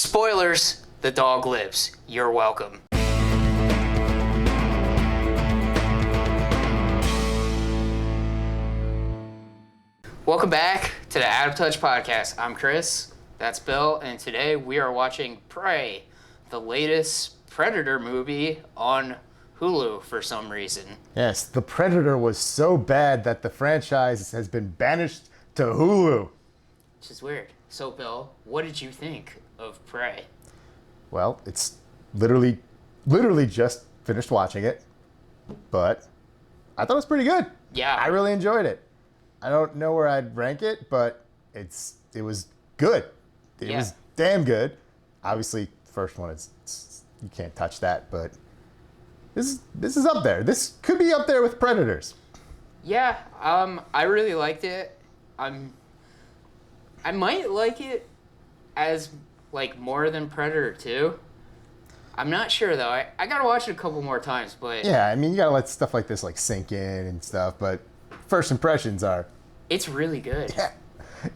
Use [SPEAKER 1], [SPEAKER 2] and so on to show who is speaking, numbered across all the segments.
[SPEAKER 1] Spoilers, the dog lives. You're welcome. Welcome back to the Out of Touch podcast. I'm Chris, that's Bill, and today we are watching Prey, the latest Predator movie on Hulu for some reason.
[SPEAKER 2] Yes, The Predator was so bad that the franchise has been banished to Hulu.
[SPEAKER 1] Which is weird. So, Bill, what did you think of Prey?
[SPEAKER 2] Well, it's literally just finished watching it, but I thought it was pretty good.
[SPEAKER 1] Yeah.
[SPEAKER 2] I really enjoyed it. I don't know where I'd rank it, but it was good. It was damn good. Obviously, first one you can't touch that, but this is up there. This could be up there with Predators.
[SPEAKER 1] Yeah, I really liked it. I might like it as like more than Predator 2. I'm not sure though. I gotta watch it a couple more times, but
[SPEAKER 2] yeah, I mean you gotta let stuff like this like sink in and stuff, but first impressions are
[SPEAKER 1] it's really good.
[SPEAKER 2] Yeah.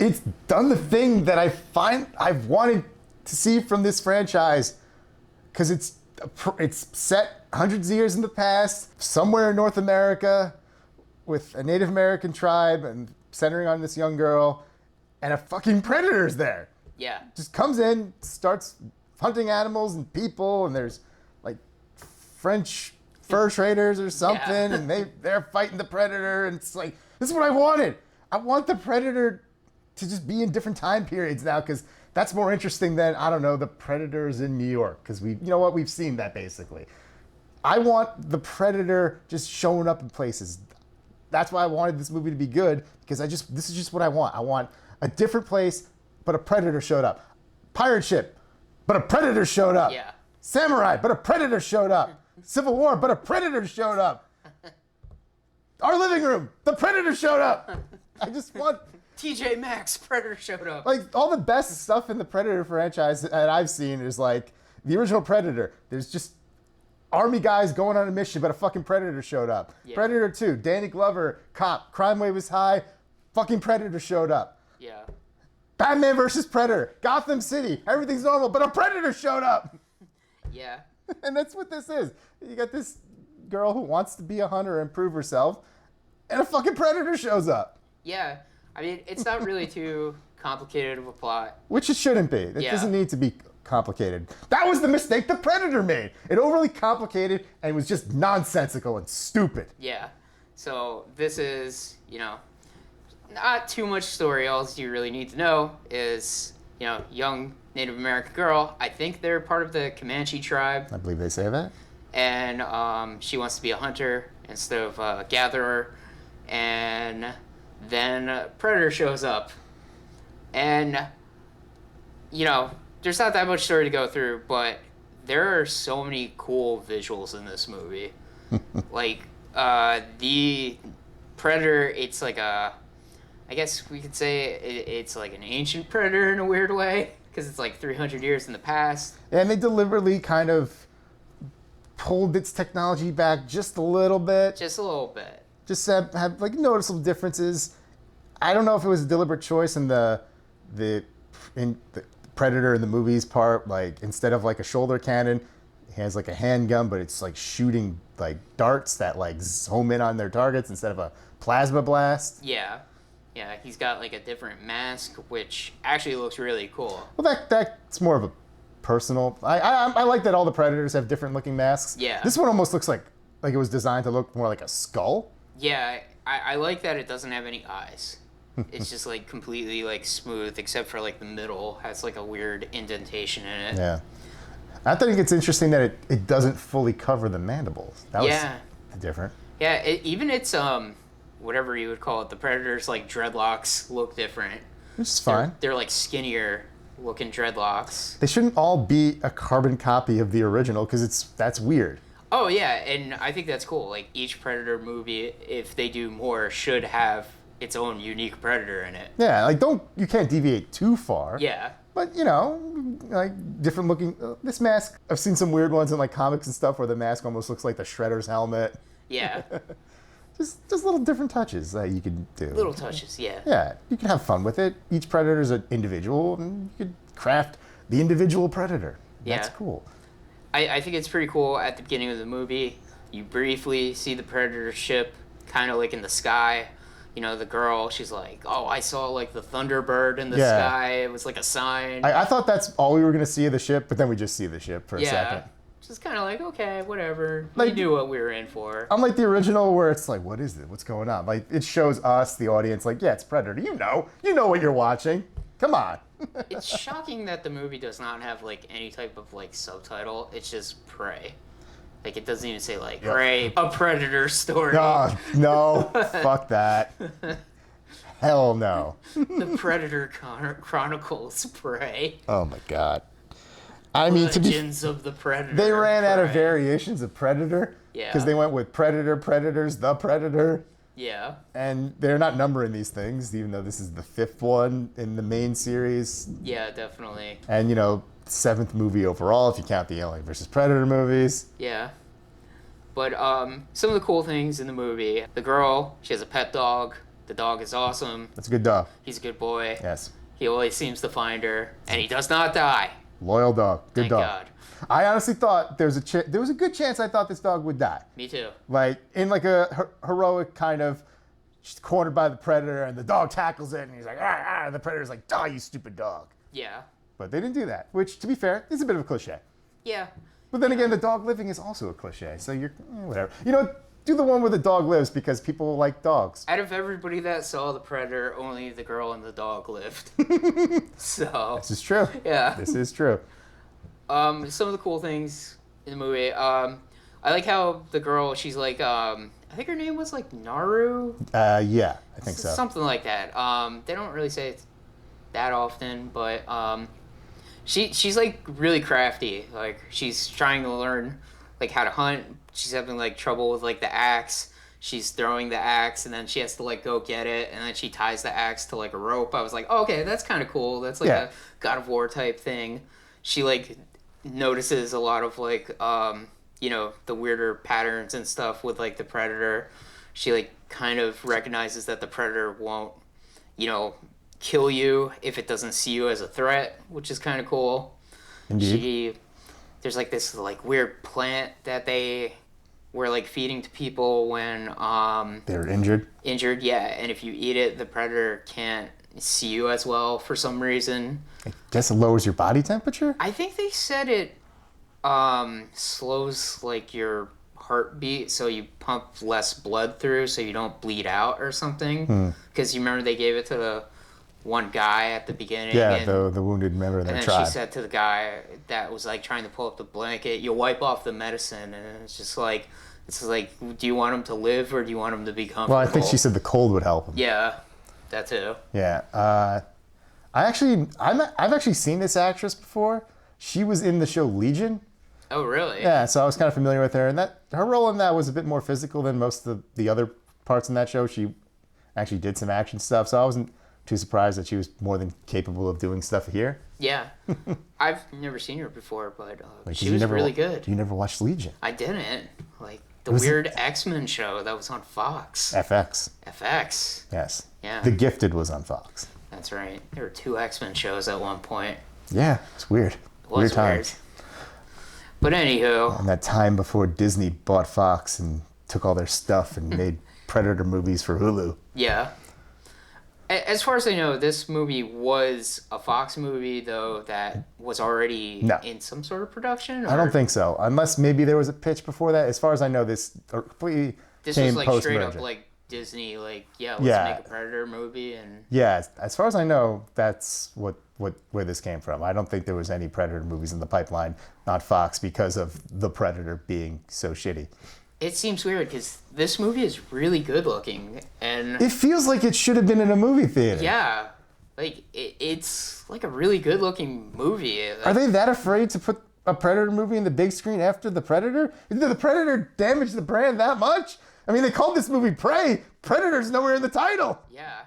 [SPEAKER 2] It's done the thing that I've wanted to see from this franchise, because it's set hundreds of years in the past, somewhere in North America, with a Native American tribe and centering on this young girl, and a fucking predator's there.
[SPEAKER 1] Yeah.
[SPEAKER 2] Just comes in, starts hunting animals and people, and there's like French fur traders or something, and they're fighting the predator, and it's like, this is what I wanted. I want the predator to just be in different time periods now, because that's more interesting than, I don't know, the predators in New York, because we've seen that basically. I want the predator just showing up in places. That's why I wanted this movie to be good, because this is just what I want. I want a different place, but a predator showed up. Pirate ship, but a predator showed up.
[SPEAKER 1] Yeah.
[SPEAKER 2] Samurai, but a predator showed up. Civil War, but a predator showed up. Our living room, the predator showed up. I just want...
[SPEAKER 1] TJ Maxx, Predator showed up.
[SPEAKER 2] Like, all the best stuff in the Predator franchise that I've seen is like the original Predator. There's just army guys going on a mission, but a fucking Predator showed up. Yeah. Predator 2, Danny Glover, cop, crime wave was high, fucking Predator showed up.
[SPEAKER 1] Yeah.
[SPEAKER 2] Batman versus Predator, Gotham City, everything's normal, but a Predator showed up.
[SPEAKER 1] Yeah.
[SPEAKER 2] And that's what this is. You got this girl who wants to be a hunter and prove herself, and a fucking Predator shows up.
[SPEAKER 1] Yeah. I mean, it's not really too complicated of a plot.
[SPEAKER 2] Which it shouldn't be. It doesn't need to be complicated. That was the mistake the Predator made. It overly complicated and was just nonsensical and stupid.
[SPEAKER 1] Yeah. So this is, not too much story. All you really need to know is, young Native American girl. I think they're part of the Comanche tribe.
[SPEAKER 2] I believe they say that.
[SPEAKER 1] And she wants to be a hunter instead of a gatherer. And then Predator shows up. And, there's not that much story to go through, but there are so many cool visuals in this movie. Like, the Predator, it's like I guess we could say it's like an ancient predator in a weird way, because it's like 300 years in the past.
[SPEAKER 2] And they deliberately kind of pulled its technology back just a little bit.
[SPEAKER 1] Just a little bit.
[SPEAKER 2] Just have like noticeable differences. I don't know if it was a deliberate choice in the Predator in the movies part. Like, instead of like a shoulder cannon, he has like a handgun, but it's like shooting like darts that like home in on their targets instead of a plasma blast.
[SPEAKER 1] Yeah. Yeah, he's got like a different mask, which actually looks really cool.
[SPEAKER 2] Well, that's more of a personal. I like that all the Predators have different looking masks.
[SPEAKER 1] Yeah.
[SPEAKER 2] This one almost looks like it was designed to look more like a skull.
[SPEAKER 1] Yeah, I like that it doesn't have any eyes. It's just like completely like smooth, except for like the middle has like a weird indentation in it.
[SPEAKER 2] Yeah. I think it's interesting that it doesn't fully cover the mandibles. That was different.
[SPEAKER 1] Yeah, even its whatever you would call it, the Predator's like dreadlocks look different.
[SPEAKER 2] Which is fine.
[SPEAKER 1] They're like skinnier looking dreadlocks.
[SPEAKER 2] They shouldn't all be a carbon copy of the original, because that's weird.
[SPEAKER 1] Oh yeah, and I think that's cool. Like, each Predator movie, if they do more, should have its own unique Predator in it.
[SPEAKER 2] Yeah, like you can't deviate too far.
[SPEAKER 1] Yeah.
[SPEAKER 2] But, like different looking, this mask, I've seen some weird ones in like comics and stuff where the mask almost looks like the Shredder's helmet.
[SPEAKER 1] Yeah.
[SPEAKER 2] just little different touches that you can do.
[SPEAKER 1] Little touches, yeah.
[SPEAKER 2] Yeah, you can have fun with it. Each Predator is an individual, and you could craft the individual predator. That's
[SPEAKER 1] Yeah.
[SPEAKER 2] cool.
[SPEAKER 1] I think it's pretty cool at the beginning of the movie. You briefly see the predator ship kind of like in the sky. You know, the girl, she's like, oh, I saw like the Thunderbird in the
[SPEAKER 2] Yeah.
[SPEAKER 1] sky. It was like a sign.
[SPEAKER 2] I thought that's all we were going to see of the ship, but then we just see the ship for a second.
[SPEAKER 1] Just kind of like, okay, whatever.
[SPEAKER 2] Like-
[SPEAKER 1] We knew what we were in for.
[SPEAKER 2] Unlike the original where it's like, what is it? What's going on? Like, it shows us, the audience, like, yeah, it's Predator. You know what you're watching. Come on.
[SPEAKER 1] It's shocking that the movie does not have like any type of like subtitle. It's just Prey. Like it doesn't even say like Prey, a Predator story.
[SPEAKER 2] Oh, no, fuck that. Hell no.
[SPEAKER 1] The Predator Chronicles Prey.
[SPEAKER 2] Oh my god. I mean,
[SPEAKER 1] Legends of the Predator.
[SPEAKER 2] they ran out of
[SPEAKER 1] Prey.
[SPEAKER 2] variations of Predator.
[SPEAKER 1] Yeah.
[SPEAKER 2] Because they went with Predator, Predators, the Predator.
[SPEAKER 1] Yeah.
[SPEAKER 2] And they're not numbering these things, even though this is the 5th one in the main series.
[SPEAKER 1] Yeah, definitely.
[SPEAKER 2] And, 7th movie overall, if you count the Alien vs. Predator movies.
[SPEAKER 1] Yeah. But some of the cool things in the movie, the girl, she has a pet dog. The dog is awesome.
[SPEAKER 2] That's a good dog.
[SPEAKER 1] He's a good boy.
[SPEAKER 2] Yes.
[SPEAKER 1] He always seems to find her, and he does not die.
[SPEAKER 2] Loyal dog. Good
[SPEAKER 1] Thank
[SPEAKER 2] dog.
[SPEAKER 1] God.
[SPEAKER 2] I honestly thought there was a good chance I thought this dog would die.
[SPEAKER 1] Me too.
[SPEAKER 2] Like, in like a heroic kind of, she's cornered by the predator, and the dog tackles it, and he's like, and the predator's like, die, you stupid dog.
[SPEAKER 1] Yeah.
[SPEAKER 2] But they didn't do that, which, to be fair, is a bit of a cliche.
[SPEAKER 1] Yeah.
[SPEAKER 2] But then again, the dog living is also a cliche, so you're, whatever. Do the one where the dog lives because people like dogs.
[SPEAKER 1] Out of everybody that saw the Predator, only the girl and the dog lived. So,
[SPEAKER 2] This is true.
[SPEAKER 1] yeah.
[SPEAKER 2] This is true.
[SPEAKER 1] Some of the cool things in the movie. I like how the girl, she's like, I think her name was like Naru.
[SPEAKER 2] Yeah, I think so.
[SPEAKER 1] Something like that. They don't really say it that often, but she's like really crafty. Like she's trying to learn like how to hunt. She's having like trouble with like the axe. She's throwing the axe and then she has to like go get it and then she ties the axe to like a rope. I was like, oh, okay, that's kind of cool. That's like a God of War type thing. She like notices a lot of like the weirder patterns and stuff with like the predator. She like kind of recognizes that the predator won't kill you if it doesn't see you as a threat, which is kind of cool.
[SPEAKER 2] Indeed.
[SPEAKER 1] There's like this like weird plant that they were like feeding to people when
[SPEAKER 2] They're injured.
[SPEAKER 1] yeah, and if you eat it the predator can't see you as well for some reason.
[SPEAKER 2] I guess it lowers your body temperature?
[SPEAKER 1] I think they said it slows like your heartbeat so you pump less blood through so you don't bleed out or something, because you remember they gave it to the one guy at the beginning.
[SPEAKER 2] Yeah,
[SPEAKER 1] and,
[SPEAKER 2] the wounded member of their
[SPEAKER 1] and then
[SPEAKER 2] tribe.
[SPEAKER 1] she said to the guy that was like trying to pull up the blanket, you wipe off the medicine, and it's just like, do you want him to live or do you want him to be comfortable?
[SPEAKER 2] Well, I think she said the cold would help him.
[SPEAKER 1] Yeah, that too.
[SPEAKER 2] Yeah. I've actually seen this actress before. She was in the show Legion.
[SPEAKER 1] Oh, really?
[SPEAKER 2] Yeah, so I was kind of familiar with her, and her role in that was a bit more physical than most of the other parts in that show. She actually did some action stuff, so I wasn't too surprised that she was more than capable of doing stuff here.
[SPEAKER 1] Yeah. I've never seen her before, but
[SPEAKER 2] Like,
[SPEAKER 1] she was really good.
[SPEAKER 2] You never watched Legion?
[SPEAKER 1] I didn't. Like, the weird X-Men show that was on Fox.
[SPEAKER 2] FX.
[SPEAKER 1] FX.
[SPEAKER 2] Yes.
[SPEAKER 1] Yeah.
[SPEAKER 2] The Gifted was on Fox.
[SPEAKER 1] That's right. There were 2 X-Men shows at one point.
[SPEAKER 2] Yeah, it's weird.
[SPEAKER 1] It was weird.
[SPEAKER 2] Times.
[SPEAKER 1] But anywho.
[SPEAKER 2] And that time before Disney bought Fox and took all their stuff and made Predator movies for Hulu.
[SPEAKER 1] Yeah. As far as I know, this movie was a Fox movie, though, that was already in some sort of production? Or?
[SPEAKER 2] I don't think so. Unless maybe there was a pitch before that. As far as I know, this completely came
[SPEAKER 1] was like
[SPEAKER 2] post-merger.
[SPEAKER 1] straight up like Disney, like, let's make a Predator movie. And
[SPEAKER 2] yeah, as far as I know, that's where this came from. I don't think there was any Predator movies in the pipeline, not Fox, because of the Predator being so shitty.
[SPEAKER 1] It seems weird because this movie is really good looking, and
[SPEAKER 2] it feels like it should have been in a movie theater.
[SPEAKER 1] Yeah, like it's like a really good looking movie. Like,
[SPEAKER 2] are they that afraid to put a Predator movie in the big screen after the Predator? Did the Predator damage the brand that much? I mean, they called this movie Prey. Predator's nowhere in the title.
[SPEAKER 1] Yeah,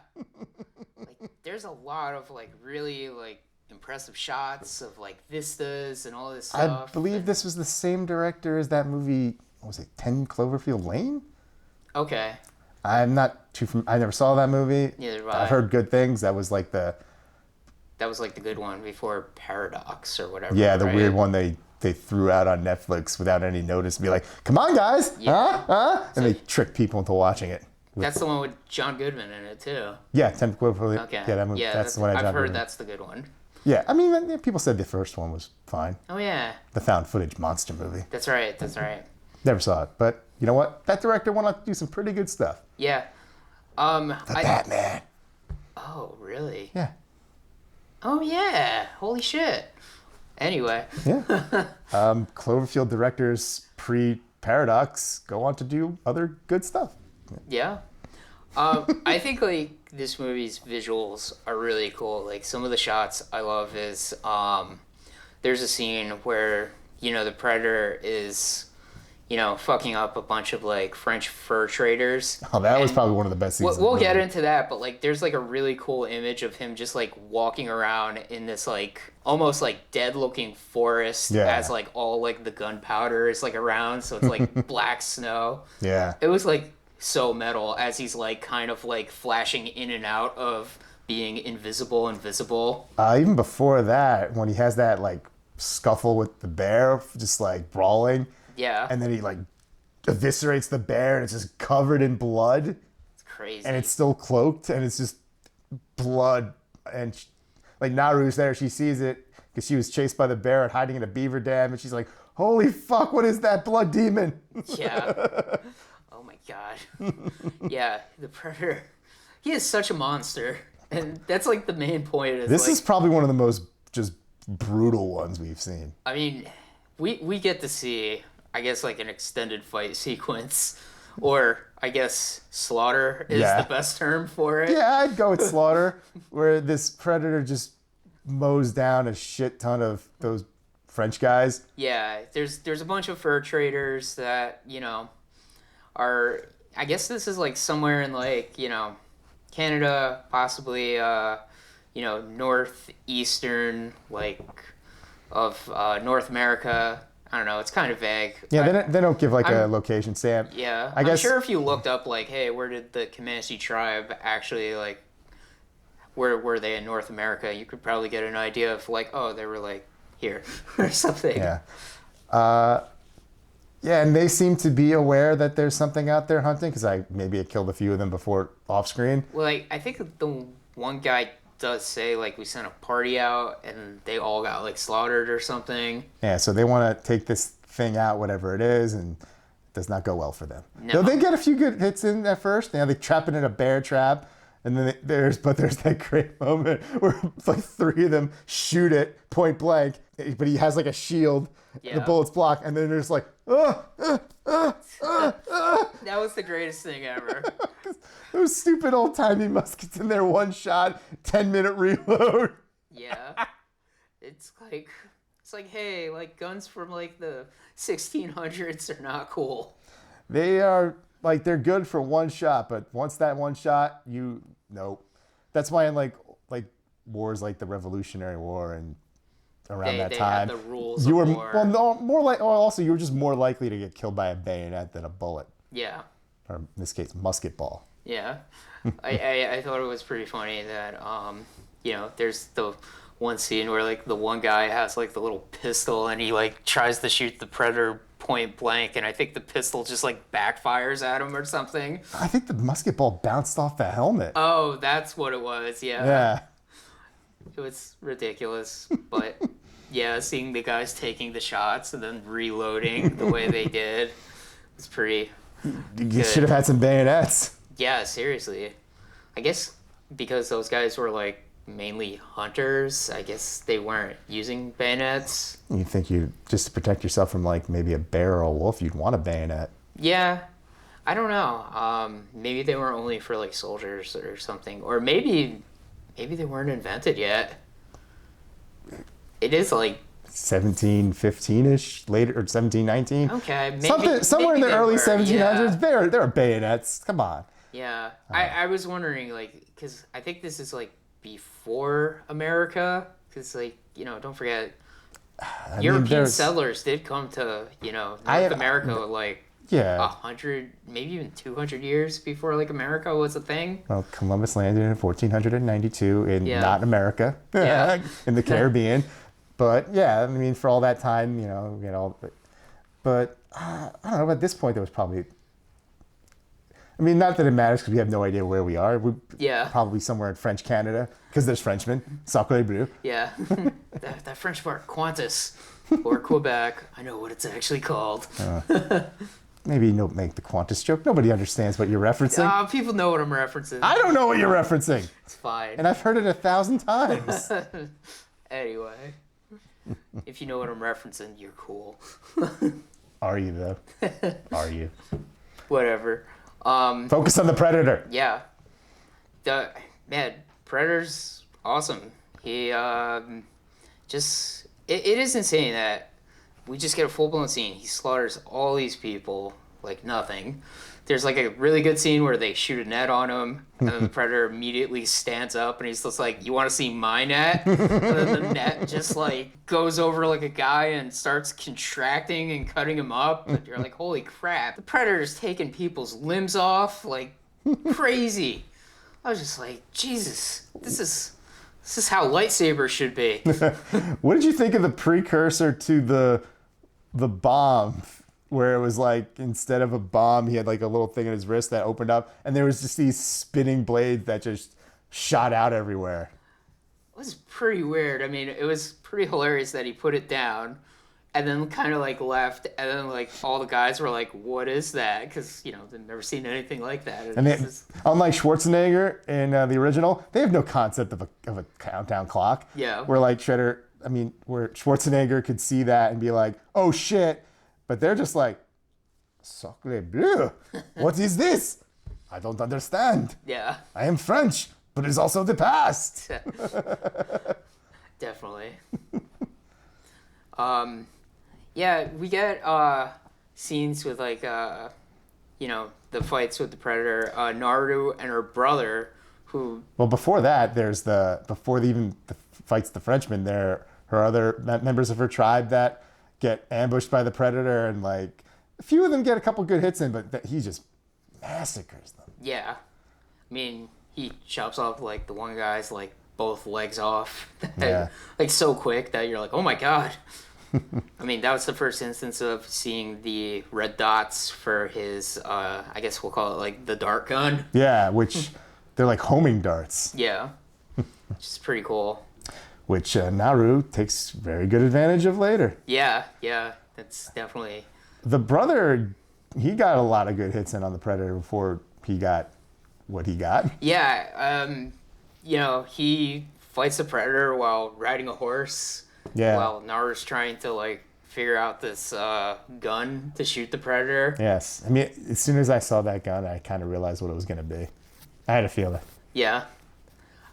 [SPEAKER 1] like there's a lot of like really like impressive shots of like vistas and all this stuff.
[SPEAKER 2] I believe this was the same director as that movie. What was it, 10 Cloverfield Lane?
[SPEAKER 1] Okay.
[SPEAKER 2] I'm not too I never saw that movie.
[SPEAKER 1] Neither have I.
[SPEAKER 2] I've heard good things. That was like the
[SPEAKER 1] that was like the good one before Paradox or whatever.
[SPEAKER 2] Yeah, the
[SPEAKER 1] right?
[SPEAKER 2] weird one they threw out on Netflix without any notice and be like, come on, guys.
[SPEAKER 1] Yeah.
[SPEAKER 2] Huh? And they trick people into watching it.
[SPEAKER 1] That's the one with John Goodman in it too.
[SPEAKER 2] Yeah, 10 Equivalent.
[SPEAKER 1] Okay.
[SPEAKER 2] Yeah, that movie, that's the one
[SPEAKER 1] I've
[SPEAKER 2] John
[SPEAKER 1] heard
[SPEAKER 2] Goodman.
[SPEAKER 1] that's the good one.
[SPEAKER 2] Yeah, I mean, people said the first one was fine.
[SPEAKER 1] Oh yeah.
[SPEAKER 2] The found footage monster movie.
[SPEAKER 1] That's right. That's right.
[SPEAKER 2] Never saw it, but you know what? That director went on to do some pretty good stuff.
[SPEAKER 1] Yeah.
[SPEAKER 2] Batman.
[SPEAKER 1] Oh really?
[SPEAKER 2] Yeah.
[SPEAKER 1] Oh yeah. Holy shit. Anyway.
[SPEAKER 2] Yeah. Cloverfield directors pre-Paradox go on to do other good stuff.
[SPEAKER 1] Yeah. I think like this movie's visuals are really cool. Like some of the shots I love is there's a scene where, you know, the Predator is, you know, fucking up a bunch of like French fur traders.
[SPEAKER 2] Oh, that was probably one of the best scenes.
[SPEAKER 1] We'll get into that, but like there's like a really cool image of him just like walking around in this like almost like dead looking forest as like all like the gunpowder is like around, so it's like black snow.
[SPEAKER 2] Yeah.
[SPEAKER 1] It was like so metal as he's like kind of like flashing in and out of being invisible.
[SPEAKER 2] Even before that, when he has that like scuffle with the bear, just like brawling.
[SPEAKER 1] Yeah.
[SPEAKER 2] And then he like eviscerates the bear and it's just covered in blood.
[SPEAKER 1] It's crazy.
[SPEAKER 2] And it's still cloaked and it's just blood. And like Naru's there, she sees it because she was chased by the bear and hiding in a beaver dam. And she's like, holy fuck, what is that blood demon?
[SPEAKER 1] Yeah. Oh my god. Yeah, the Predator. He is such a monster. And that's like the main point.
[SPEAKER 2] This is probably one of the most just brutal ones we've seen.
[SPEAKER 1] I mean, we get to see, I guess, like an extended fight sequence, or I guess slaughter is the best term for it.
[SPEAKER 2] Yeah, I'd go with slaughter, where this Predator just mows down a shit ton of those French guys.
[SPEAKER 1] Yeah, there's a bunch of fur traders that, you know, are, I guess this is like somewhere in like, you know, Canada, possibly, you know, northeastern, like, of North America. I don't know. It's kind of vague.
[SPEAKER 2] Yeah, they don't give like a location, Sam.
[SPEAKER 1] Yeah,
[SPEAKER 2] I guess,
[SPEAKER 1] I'm sure if you looked up like, hey, where did the Comanche tribe actually like, where were they in North America? You could probably get an idea of like, oh, they were like here or something.
[SPEAKER 2] Yeah. Yeah, and they seem to be aware that there's something out there hunting because I killed a few of them before off screen.
[SPEAKER 1] Well, like, I think the one guy does say like we sent a party out and they all got like slaughtered or something.
[SPEAKER 2] Yeah, so they want to take this thing out, whatever it is, and it does not go well for them.
[SPEAKER 1] No.
[SPEAKER 2] Though they get a few good hits in at first. You know, they trap it in a bear trap, and then there's that great moment where like three of them shoot it point blank, but he has like a shield.
[SPEAKER 1] Yeah.
[SPEAKER 2] The bullets block, and then they're just like,
[SPEAKER 1] That was the greatest thing ever.
[SPEAKER 2] Those stupid old-timey muskets in there, one shot, 10-minute reload.
[SPEAKER 1] Yeah. It's like, hey, like guns from like the 1600s are not cool.
[SPEAKER 2] They are like, they're good for one shot, but once that one shot, nope. That's why in like wars like the Revolutionary War and around that time,
[SPEAKER 1] had the rules
[SPEAKER 2] you were
[SPEAKER 1] of war.
[SPEAKER 2] also you were just more likely to get killed by a bayonet than a bullet,
[SPEAKER 1] Yeah.
[SPEAKER 2] or in this case, musket ball.
[SPEAKER 1] Yeah. I thought it was pretty funny that you know, there's the one scene where like the one guy has like the little pistol and he like tries to shoot the Predator point blank, and I think the pistol just like backfires at him or something.
[SPEAKER 2] I think the musket ball bounced off the helmet.
[SPEAKER 1] Oh, that's what it was.
[SPEAKER 2] Yeah.
[SPEAKER 1] It was ridiculous, but yeah, seeing the guys taking the shots and then reloading the way they did was pretty
[SPEAKER 2] You
[SPEAKER 1] good.
[SPEAKER 2] should have had some bayonets.
[SPEAKER 1] Yeah, seriously. I guess because those guys were like mainly hunters, I guess they weren't using bayonets.
[SPEAKER 2] You think you just to protect yourself from like maybe a bear or a wolf, you'd want a bayonet.
[SPEAKER 1] Yeah, I don't know. Maybe they were only for like soldiers or something, or maybe they weren't invented yet. It is like
[SPEAKER 2] 1715-ish later, or 1719.
[SPEAKER 1] okay, maybe
[SPEAKER 2] somewhere in the
[SPEAKER 1] they
[SPEAKER 2] early
[SPEAKER 1] were,
[SPEAKER 2] 1700s.
[SPEAKER 1] yeah.
[SPEAKER 2] There are bayonets. Come on.
[SPEAKER 1] Yeah, I was wondering like because I think this is like before America, because like, you know, don't forget European settlers did come to, you know, North America like
[SPEAKER 2] Yeah.
[SPEAKER 1] 100, maybe even 200 years before like America was a thing.
[SPEAKER 2] Well, Columbus landed in 1492 in
[SPEAKER 1] Yeah.
[SPEAKER 2] not America,
[SPEAKER 1] Yeah.
[SPEAKER 2] in the Caribbean. But yeah, I mean, for all that time, we had all. But I don't know. At this point, there was probably. I mean, not that it matters because we have no idea where we are. We're
[SPEAKER 1] Yeah.
[SPEAKER 2] probably somewhere in French Canada because there's Frenchmen. Sacre bleu.
[SPEAKER 1] Yeah. that French part, Qantas or Quebec. I know what it's actually called.
[SPEAKER 2] Maybe don't make the Qantas joke. Nobody understands what you're referencing.
[SPEAKER 1] People know what I'm referencing.
[SPEAKER 2] I don't know what you're referencing.
[SPEAKER 1] It's fine.
[SPEAKER 2] And I've heard it 1,000 times.
[SPEAKER 1] Anyway, if you know what I'm referencing, you're cool.
[SPEAKER 2] Are you, though? Are you?
[SPEAKER 1] Whatever.
[SPEAKER 2] Focus on the Predator.
[SPEAKER 1] Yeah. Predator's awesome. He just it is insane that we just get a full blown scene. He slaughters all these people like nothing. There's like a really good scene where they shoot a net on him, and then the Predator immediately stands up and he's just like, "You want to see my net?" And then the net just like goes over like a guy and starts contracting and cutting him up. And you're like, "Holy crap!" The Predator's taking people's limbs off like crazy. I was just like, Jesus, this is how lightsabers should be.
[SPEAKER 2] What did you think of the precursor to the bomb, where it was like instead of a bomb, he had like a little thing in his wrist that opened up, and there was just these spinning blades that just shot out everywhere?
[SPEAKER 1] It was pretty weird. I mean, it was pretty hilarious that he put it down and then kind of like left, and then like all the guys were like, "What is that?" Because they've never seen anything like that.
[SPEAKER 2] And unlike Schwarzenegger in the original, they have no concept of a countdown clock.
[SPEAKER 1] Yeah.
[SPEAKER 2] Where like where Schwarzenegger could see that and be like, "Oh shit," but they're just like, "Sacre bleu, what is this? I don't understand.
[SPEAKER 1] Yeah.
[SPEAKER 2] I am French, but it's also the past."
[SPEAKER 1] Definitely. Yeah, we get scenes with like the fights with the Predator, Naru and her brother, who.
[SPEAKER 2] Well, before that, there's before the fights the Frenchman. There, her other members of her tribe that get ambushed by the Predator, and like a few of them get a couple good hits in, but he just massacres them.
[SPEAKER 1] Yeah, I mean, he chops off like the one guy's like both legs off,
[SPEAKER 2] Yeah.
[SPEAKER 1] like so quick that you're like, oh my god. I mean, that was the first instance of seeing the red dots for his, I guess we'll call it like the dart gun.
[SPEAKER 2] Yeah, which they're like homing darts.
[SPEAKER 1] Yeah, which is pretty cool.
[SPEAKER 2] Which Naru takes very good advantage of later.
[SPEAKER 1] Yeah, that's definitely.
[SPEAKER 2] The brother, he got a lot of good hits in on the Predator before he got what he got.
[SPEAKER 1] Yeah, he fights the Predator while riding a horse.
[SPEAKER 2] Yeah.
[SPEAKER 1] While Naru's trying to like figure out this gun to shoot the Predator.
[SPEAKER 2] Yes. I mean, as soon as I saw that gun, I kind of realized what it was going to be. I had a feeling.
[SPEAKER 1] Yeah.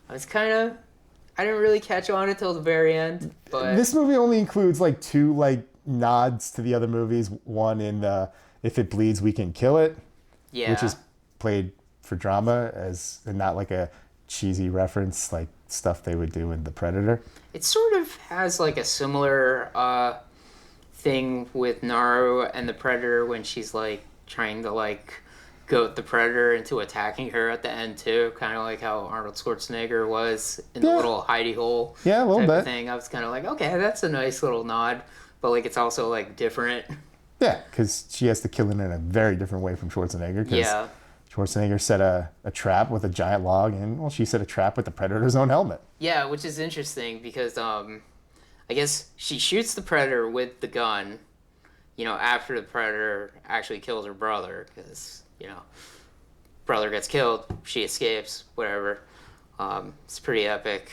[SPEAKER 1] I didn't really catch on until the very end, but
[SPEAKER 2] This movie only includes like two like nods to the other movies. One in If It Bleeds, We Can Kill It,
[SPEAKER 1] yeah.
[SPEAKER 2] which is played for drama and not like a cheesy reference like stuff they would do in The Predator.
[SPEAKER 1] It sort of has like a similar thing with Naru and the Predator when she's like trying to like goat the Predator into attacking her at the end too, kind of like how Arnold Schwarzenegger was in the little hidey hole
[SPEAKER 2] little
[SPEAKER 1] type
[SPEAKER 2] bit
[SPEAKER 1] of thing. I was kind of like, okay, that's a nice little nod, but like it's also like different.
[SPEAKER 2] Yeah, because she has to kill him in a very different way from Schwarzenegger.
[SPEAKER 1] Yeah.
[SPEAKER 2] Schwarzenegger set a trap with a giant log, and well, she set a trap with the Predator's own helmet.
[SPEAKER 1] Yeah, which is interesting because I guess she shoots the Predator with the gun, after the Predator actually kills her brother, because, brother gets killed, she escapes, whatever. It's pretty epic.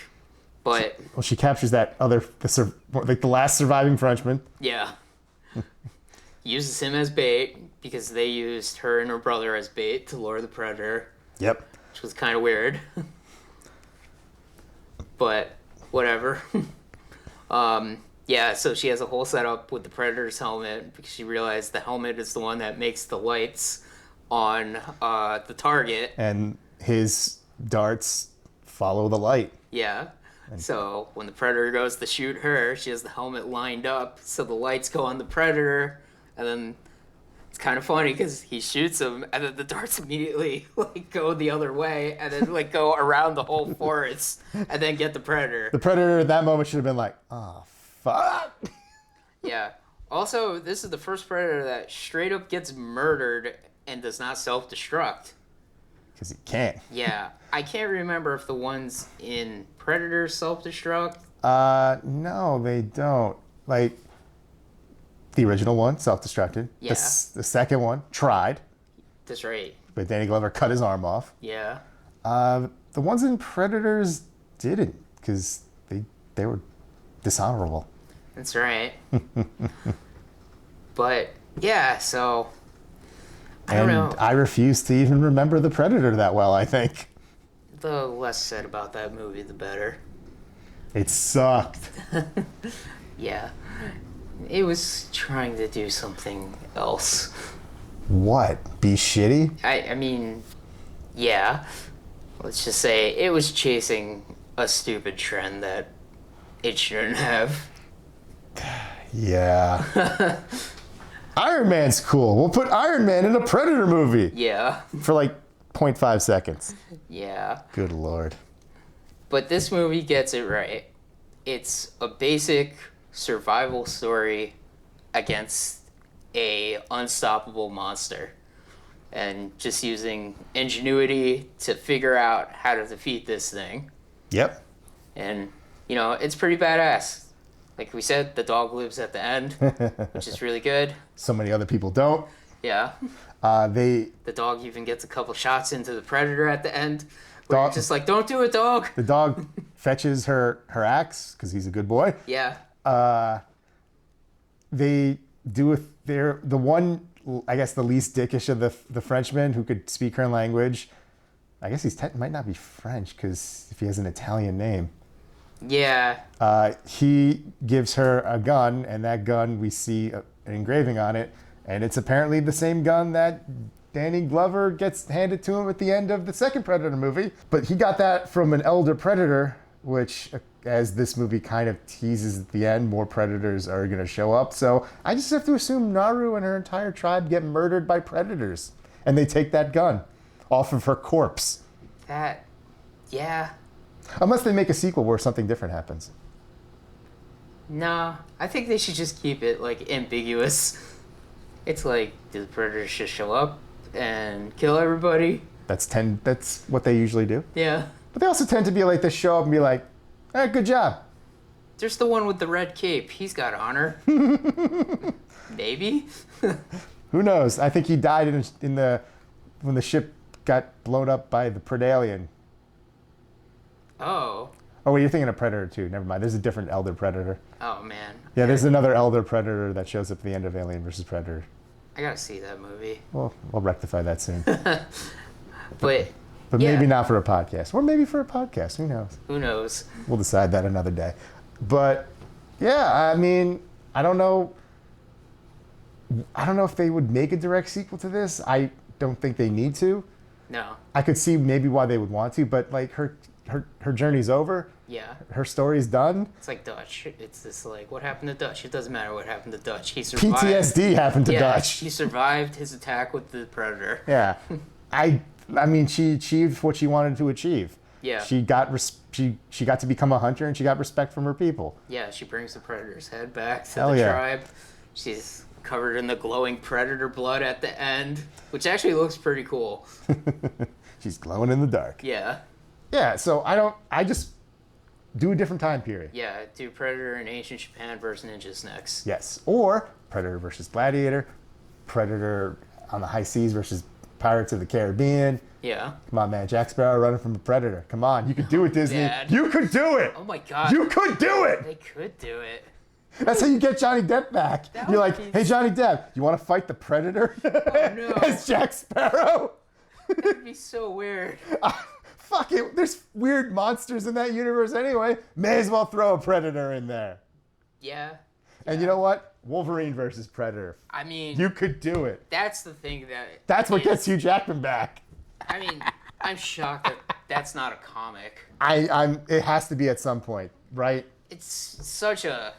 [SPEAKER 1] But
[SPEAKER 2] Well, she captures the last surviving Frenchman.
[SPEAKER 1] yeah. Uses him as bait because they used her and her brother as bait to lure the Predator.
[SPEAKER 2] Yep.
[SPEAKER 1] Which was kind of weird. But whatever. Yeah, so she has a whole setup with the Predator's helmet because she realized the helmet is the one that makes the lights on the target.
[SPEAKER 2] And his darts follow the light.
[SPEAKER 1] Yeah. So when the Predator goes to shoot her, she has the helmet lined up so the lights go on the Predator, and then it's kind of funny because he shoots him, and then the darts immediately like go the other way, and then like go around the whole forest, and then get the predator.
[SPEAKER 2] The predator at that moment should have been like, oh, fuck.
[SPEAKER 1] Yeah. Also, this is the first predator that straight up gets murdered and does not self-destruct.
[SPEAKER 2] Because he can't.
[SPEAKER 1] Yeah. I can't remember if the ones in Predator self-destruct.
[SPEAKER 2] No, they don't. Like, the original one, self-destructed.
[SPEAKER 1] Yeah.
[SPEAKER 2] The second one, tried.
[SPEAKER 1] That's right.
[SPEAKER 2] But Danny Glover cut his arm off.
[SPEAKER 1] Yeah.
[SPEAKER 2] The ones in Predators didn't, because they were dishonorable.
[SPEAKER 1] That's right. But, yeah, so... I don't know.
[SPEAKER 2] I refuse to even remember the Predator that well, I think.
[SPEAKER 1] The less said about that movie, the better.
[SPEAKER 2] It sucked.
[SPEAKER 1] Yeah. It was trying to do something else.
[SPEAKER 2] What? Be shitty?
[SPEAKER 1] I mean, yeah. Let's just say it was chasing a stupid trend that it shouldn't have.
[SPEAKER 2] Yeah. Iron Man's cool. We'll put Iron Man in a Predator movie.
[SPEAKER 1] Yeah.
[SPEAKER 2] For like 0.5 seconds.
[SPEAKER 1] Yeah.
[SPEAKER 2] Good Lord.
[SPEAKER 1] But this movie gets it right. It's a basic survival story against a unstoppable monster. And just using ingenuity to figure out how to defeat this thing.
[SPEAKER 2] Yep.
[SPEAKER 1] And, you know, it's pretty badass. Like we said, the dog lives at the end, which is really good.
[SPEAKER 2] So many other people don't.
[SPEAKER 1] Yeah.
[SPEAKER 2] The
[SPEAKER 1] dog even gets a couple shots into the predator at the end. Where you're just like, don't do it, dog.
[SPEAKER 2] The dog fetches her axe because he's a good boy.
[SPEAKER 1] Yeah.
[SPEAKER 2] They do the one, I guess, the least dickish of the Frenchman who could speak her language. I guess might not be French because if he has an Italian name.
[SPEAKER 1] Yeah.
[SPEAKER 2] He gives her a gun, and that gun, we see an engraving on it, and it's apparently the same gun that Danny Glover gets handed to him at the end of the second Predator movie. But he got that from an elder Predator, which, as this movie kind of teases at the end, more Predators are going to show up. So I just have to assume Naru and her entire tribe get murdered by Predators, and they take that gun off of her corpse.
[SPEAKER 1] Yeah.
[SPEAKER 2] Unless they make a sequel where something different happens.
[SPEAKER 1] Nah, I think they should just keep it, like, ambiguous. It's like, do the predators just show up and kill everybody?
[SPEAKER 2] That's what they usually do.
[SPEAKER 1] Yeah.
[SPEAKER 2] But they also tend to be like, they show up and be like, hey, good job.
[SPEAKER 1] There's the one with the red cape. He's got honor. Maybe?
[SPEAKER 2] Who knows? I think he died when the ship got blown up by the Predalien.
[SPEAKER 1] Oh.
[SPEAKER 2] Oh, wait, you're thinking of Predator 2. Never mind. There's a different Elder Predator.
[SPEAKER 1] Oh, man.
[SPEAKER 2] Yeah, there's another Elder Predator that shows up at the end of Alien vs. Predator.
[SPEAKER 1] I gotta see that movie.
[SPEAKER 2] Well, we'll rectify that soon.
[SPEAKER 1] But
[SPEAKER 2] yeah. Maybe not for a podcast. Or maybe for a podcast. Who knows?
[SPEAKER 1] Who knows?
[SPEAKER 2] We'll decide that another day. But, yeah, I mean, I don't know if they would make a direct sequel to this. I don't think they need to.
[SPEAKER 1] No.
[SPEAKER 2] I could see maybe why they would want to, but, like, her journey's over.
[SPEAKER 1] Yeah.
[SPEAKER 2] Her story's done.
[SPEAKER 1] It's like Dutch. It's this like, what happened to Dutch? It doesn't matter what happened to Dutch. He survived.
[SPEAKER 2] PTSD happened to Dutch.
[SPEAKER 1] He survived his attack with the predator.
[SPEAKER 2] Yeah. I mean, she achieved what she wanted to achieve.
[SPEAKER 1] Yeah.
[SPEAKER 2] She got to become a hunter, and she got respect from her people.
[SPEAKER 1] Yeah, she brings the predator's head back to
[SPEAKER 2] Hell
[SPEAKER 1] the
[SPEAKER 2] yeah.
[SPEAKER 1] tribe. She's covered in the glowing predator blood at the end, which actually looks pretty cool.
[SPEAKER 2] She's glowing in the dark.
[SPEAKER 1] Yeah.
[SPEAKER 2] Yeah, so I just do a different time period.
[SPEAKER 1] Yeah, do Predator in ancient Japan versus ninjas next.
[SPEAKER 2] Yes. Or Predator versus Gladiator, Predator on the high seas versus Pirates of the Caribbean.
[SPEAKER 1] Yeah.
[SPEAKER 2] Come on, man. Jack Sparrow running from a predator. Come on. You could do it, Disney.
[SPEAKER 1] Dad.
[SPEAKER 2] You could do it.
[SPEAKER 1] Oh my God.
[SPEAKER 2] You could do it.
[SPEAKER 1] They could do it.
[SPEAKER 2] That's how you get Johnny Depp back.
[SPEAKER 1] That
[SPEAKER 2] You're
[SPEAKER 1] would
[SPEAKER 2] like,
[SPEAKER 1] be-
[SPEAKER 2] hey, Johnny Depp, you want to fight the Predator
[SPEAKER 1] no.
[SPEAKER 2] as Jack Sparrow?
[SPEAKER 1] That would be so weird.
[SPEAKER 2] Fuck it. There's weird monsters in that universe anyway. May as well throw a Predator in there.
[SPEAKER 1] Yeah.
[SPEAKER 2] And you know what? Wolverine versus Predator.
[SPEAKER 1] I mean,
[SPEAKER 2] You could do it.
[SPEAKER 1] that's the thing that...
[SPEAKER 2] That's what
[SPEAKER 1] is-
[SPEAKER 2] gets Hugh Jackman back.
[SPEAKER 1] I mean, I'm shocked that that's not a comic.
[SPEAKER 2] It has to be at some point, right?
[SPEAKER 1] It's such a...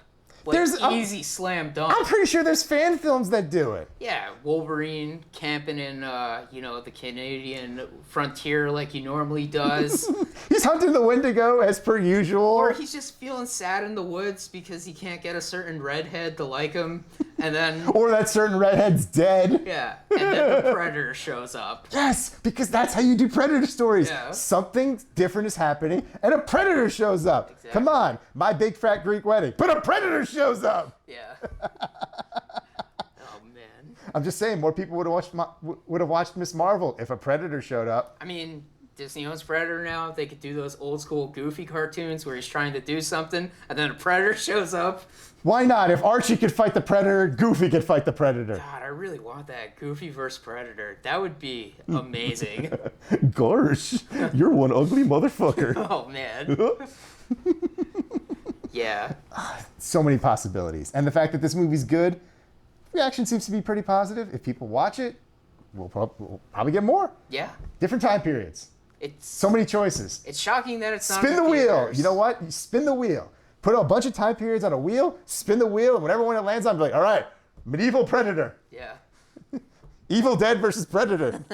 [SPEAKER 1] Like, easy slam dunk.
[SPEAKER 2] I'm pretty sure there's fan films that do it.
[SPEAKER 1] Yeah, Wolverine camping in, the Canadian frontier like he normally does.
[SPEAKER 2] He's hunting the Wendigo as per usual.
[SPEAKER 1] Or he's just feeling sad in the woods because he can't get a certain redhead to like him. And then...
[SPEAKER 2] or that certain redhead's dead.
[SPEAKER 1] Yeah, and then the Predator shows up.
[SPEAKER 2] Yes, because that's how you do Predator stories.
[SPEAKER 1] Yeah.
[SPEAKER 2] Something different is happening, and a Predator shows up.
[SPEAKER 1] Exactly.
[SPEAKER 2] Come on, my big fat Greek wedding. But a Predator shows up.
[SPEAKER 1] Yeah. Oh, man.
[SPEAKER 2] I'm just saying, more people would have watched Miss Marvel if a Predator showed up.
[SPEAKER 1] I mean, Disney owns Predator now. They could do those old school Goofy cartoons where he's trying to do something, and then a Predator shows up.
[SPEAKER 2] Why not? If Archie could fight the Predator, Goofy could fight the Predator.
[SPEAKER 1] God, I really want that. Goofy versus Predator. That would be amazing.
[SPEAKER 2] Gosh, you're one ugly motherfucker.
[SPEAKER 1] Oh, man. Yeah.
[SPEAKER 2] So many possibilities. And the fact that this movie's good, reaction seems to be pretty positive. If people watch it, we'll probably get more.
[SPEAKER 1] Yeah.
[SPEAKER 2] Different time periods.
[SPEAKER 1] It's
[SPEAKER 2] so many choices.
[SPEAKER 1] It's shocking that it's not
[SPEAKER 2] Spin
[SPEAKER 1] in
[SPEAKER 2] the wheel.
[SPEAKER 1] theaters.
[SPEAKER 2] You know what? You spin the wheel. Put a bunch of time periods on a wheel, spin the wheel, and whatever one it lands on, be like, all right, medieval Predator.
[SPEAKER 1] Yeah.
[SPEAKER 2] Evil Dead versus Predator.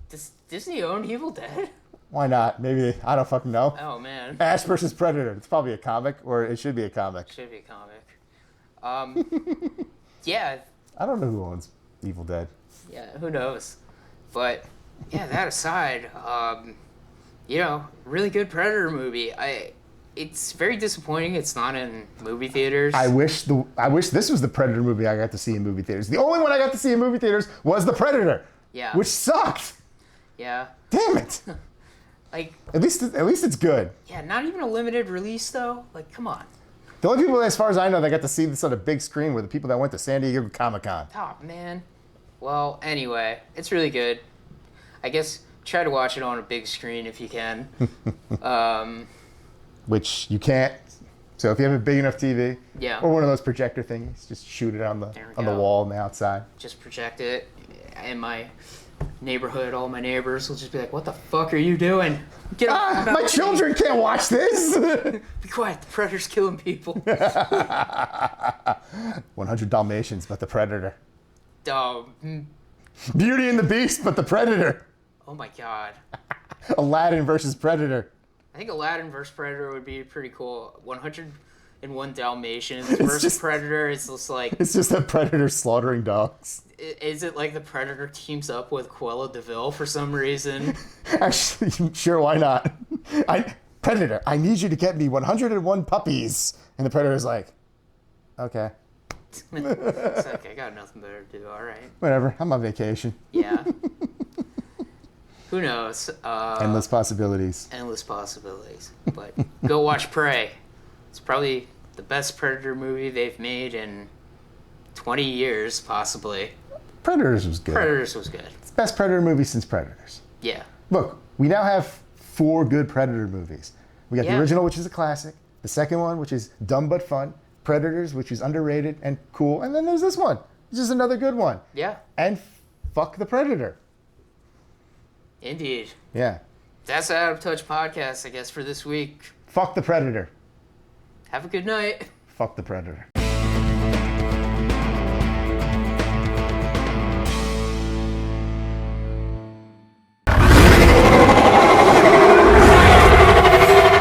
[SPEAKER 1] Does Disney own Evil Dead?
[SPEAKER 2] Why not? Maybe, I don't fucking know.
[SPEAKER 1] Oh, man.
[SPEAKER 2] Ash versus Predator. It's probably a comic, or it should be a comic.
[SPEAKER 1] Should be a comic. Yeah.
[SPEAKER 2] I don't know who owns Evil Dead.
[SPEAKER 1] Yeah, who knows? But, yeah, that aside, really good Predator movie. It's very disappointing it's not in movie theaters.
[SPEAKER 2] I wish this was the Predator movie I got to see in movie theaters. The only one I got to see in movie theaters was The Predator.
[SPEAKER 1] Yeah.
[SPEAKER 2] Which sucked.
[SPEAKER 1] Yeah.
[SPEAKER 2] Damn it.
[SPEAKER 1] Like,
[SPEAKER 2] at least it's good.
[SPEAKER 1] Yeah, not even a limited release though. Like, come on.
[SPEAKER 2] The only people, as far as I know, that got to see this on a big screen were the people that went to San Diego Comic-Con.
[SPEAKER 1] Oh, man. Well, anyway, it's really good. I guess try to watch it on a big screen if you can.
[SPEAKER 2] Which you can't. So if you have a big enough TV,
[SPEAKER 1] yeah,
[SPEAKER 2] or one of those projector things, just shoot it on the wall on the outside.
[SPEAKER 1] Just project it in my neighborhood. All my neighbors will just be like, "What the fuck are you doing? Get off
[SPEAKER 2] my children can't watch this."
[SPEAKER 1] Be quiet. The Predator's killing people.
[SPEAKER 2] 100 Dalmatians, but the Predator. Beauty and the Beast, but the Predator.
[SPEAKER 1] Oh my god.
[SPEAKER 2] Aladdin versus Predator.
[SPEAKER 1] I think Aladdin versus Predator would be pretty cool. 101 Dalmatians versus Predator. It's just like...
[SPEAKER 2] It's just a Predator slaughtering dogs.
[SPEAKER 1] Is it like the Predator teams up with Cruella de Vil for some reason?
[SPEAKER 2] Actually, sure, why not? Predator, I need you to get me 101 puppies. And the Predator's like, okay.
[SPEAKER 1] It's like, I got nothing better to do, all right.
[SPEAKER 2] Whatever, I'm on vacation.
[SPEAKER 1] Yeah. Who knows?
[SPEAKER 2] Endless possibilities.
[SPEAKER 1] Endless possibilities. But go watch Prey. It's probably the best Predator movie they've made in 20 years, possibly.
[SPEAKER 2] Predators was good.
[SPEAKER 1] Predators was good.
[SPEAKER 2] It's the best Predator movie since Predators.
[SPEAKER 1] Yeah.
[SPEAKER 2] Look, we now have 4 good Predator movies. We got the original, which is a classic. The second one, which is dumb but fun. Predators, which is underrated and cool. And then there's this one, which is another good one.
[SPEAKER 1] Yeah.
[SPEAKER 2] And fuck the Predator.
[SPEAKER 1] Indeed.
[SPEAKER 2] Yeah.
[SPEAKER 1] That's the Out of Touch podcast, I guess, for this week.
[SPEAKER 2] Fuck the Predator.
[SPEAKER 1] Have a good night.
[SPEAKER 2] Fuck the Predator.